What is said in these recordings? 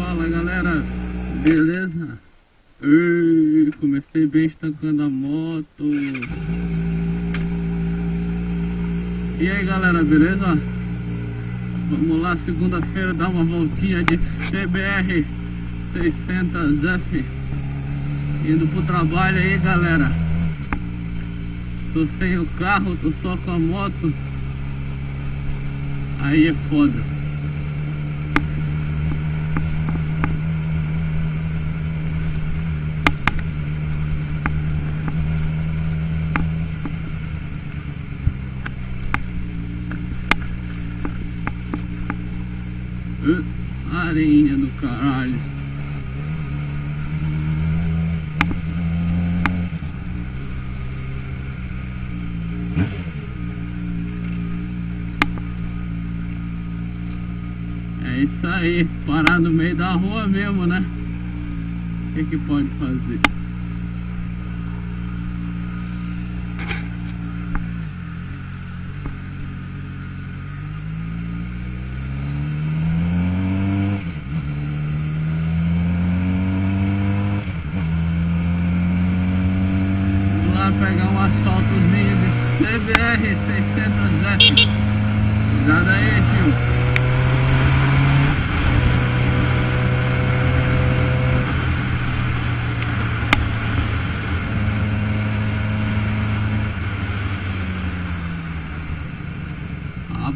Fala galera, beleza? Comecei bem estancando a moto. E aí galera, beleza? Vamos lá, segunda-feira, dar uma voltinha de CBR 600F. Indo pro trabalho aí galera. Tô sem o carro, tô só com a moto. Aí é foda. Areinha do caralho. É isso aí, parar no meio da rua mesmo, né? O que pode fazer? Pegar um asfaltozinho de CBR 600F. Cuidado aí, tio.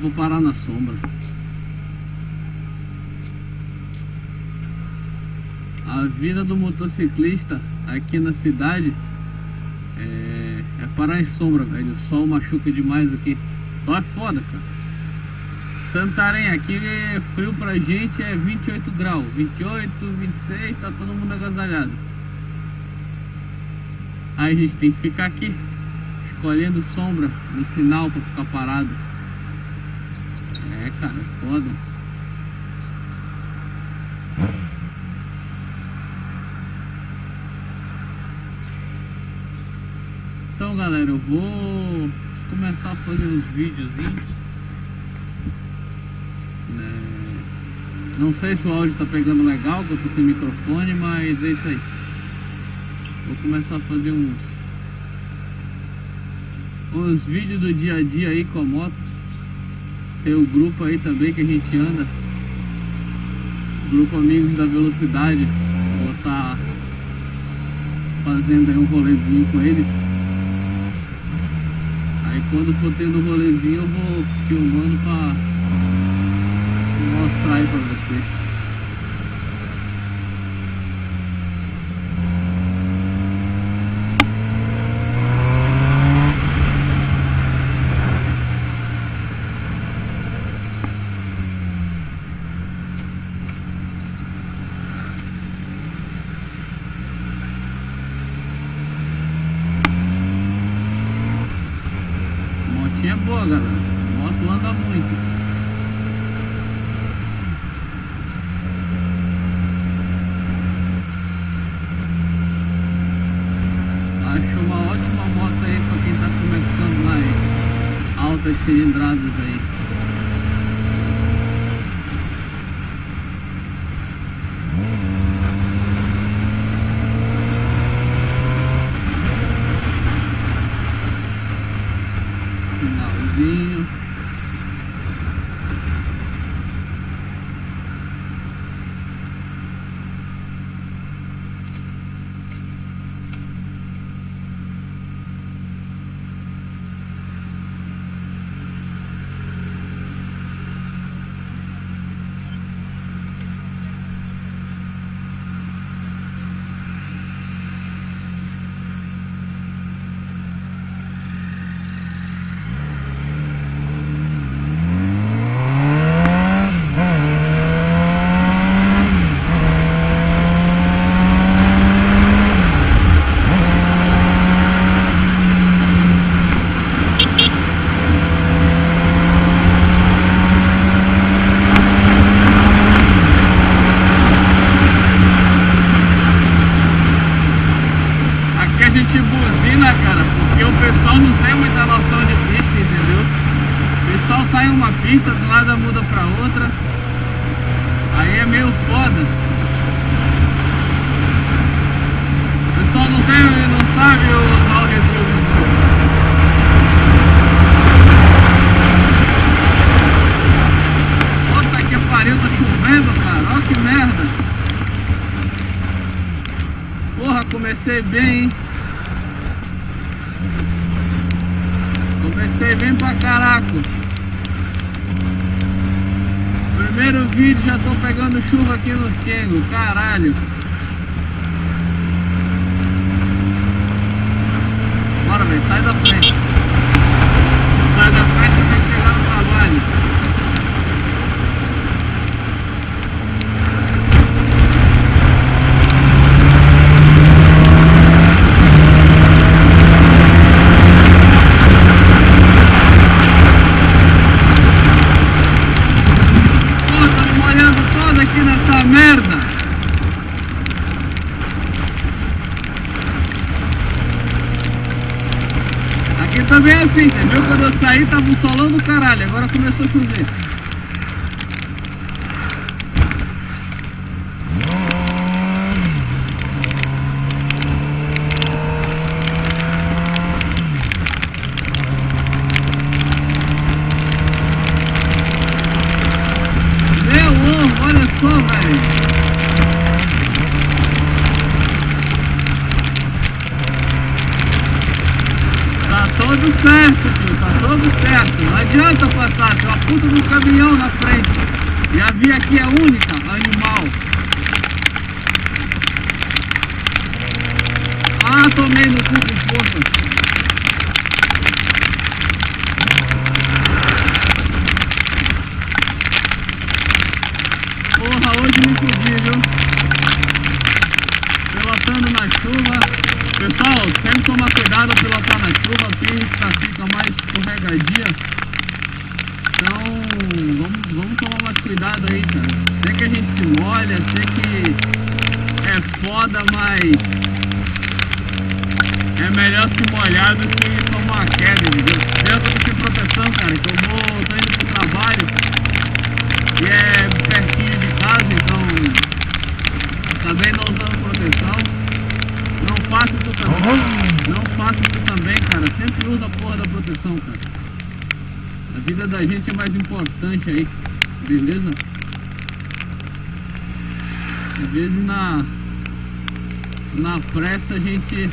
Vou parar na sombra. A vida do motociclista aqui na cidade é parar em sombra, velho. O sol machuca demais aqui. Só é foda, cara. Santarém, aqui é frio pra gente, é 28 graus. 28, 26, tá todo mundo agasalhado. Aí a gente tem que ficar aqui, escolhendo sombra no sinal pra ficar parado. É, cara, é foda. Então galera, eu vou começar a fazer uns videozinhos, né? Não sei se o áudio tá pegando legal, que eu tô sem microfone, mas é isso aí. Vou começar a fazer uns vídeos do dia a dia aí com a moto. Tem o grupo aí também que a gente anda, grupo Amigos da Velocidade. Vou estar fazendo aí um rolezinho com eles. Aí quando for tendo rolezinho eu vou filmando pra mostrar aí pra vocês. É boa galera, a moto anda muito. Acho uma ótima moto aí pra quem tá começando nas altas cilindradas aí. Finalzinho. gente buzina, cara, porque o pessoal não tem muita noção de pista, entendeu? O pessoal tá em uma pista, do nada muda pra outra. Aí é meio foda. não sabe usar o retrovisor. Puta que pariu, tá chovendo, cara. Olha que merda. Porra, comecei bem, hein? Comecei bem pra caraca. Primeiro vídeo, já tô pegando chuva aqui nos Kengo, caralho. Bora, velho, sai da frente. Sai da frente pra chegar no trabalho. Pô, tô me molhando todo aqui nessa merda. Aqui também é assim, você viu? Quando eu saí tava um solão do caralho, agora começou a chover. Meu ovo, olha só, velho. Tá todo certo, tio, tá todo certo. Não adianta passar, tem uma puta de um caminhão na frente. E a via aqui é única, animal. Ah, tomei no cu com força. Porra, hoje me fudi, viu? Pilotando na chuva. Pessoal, sempre tomar cuidado ao pilotar na chuva, a pista fica mais escorregadia. Então, vamos tomar mais cuidado aí, cara. Sei que a gente se molha, sei que é foda, mas é melhor se molhar do que tomar uma queda, entendeu? Eu tô sem proteção, cara, que tô indo pro trabalho e é pertinho de casa, então acabei não usando proteção. Não faça isso também, não faça isso também, cara. Sempre usa a porra da proteção, cara. A vida da gente é mais importante aí, beleza? Às vezes na pressa a gente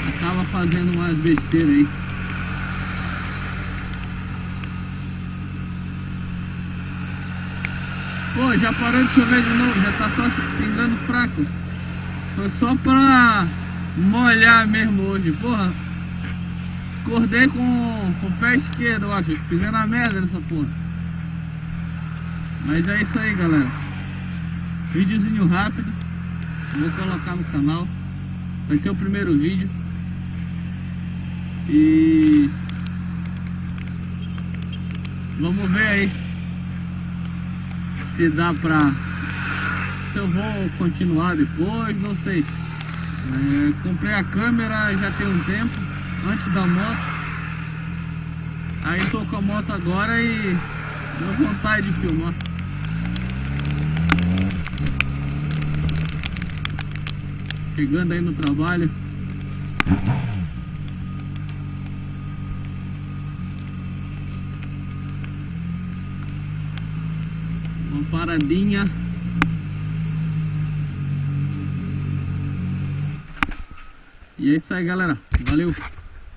acaba fazendo umas besteiras aí. Pô, já parou de chover de novo, já tá só pingando fraco. Foi só pra molhar mesmo hoje, porra. Acordei com o pé esquerdo, eu acho. Pisei na merda nessa porra. Mas é isso aí, galera. Videozinho rápido. Vou colocar no canal. Vai ser o primeiro vídeo. E vamos ver aí se dá pra... Se eu vou continuar depois, não sei. Comprei a câmera já tem um tempo, antes da moto. Aí tô com a moto agora e deu vontade de filmar. Chegando aí no trabalho. Uma paradinha. E é isso aí, galera. Valeu!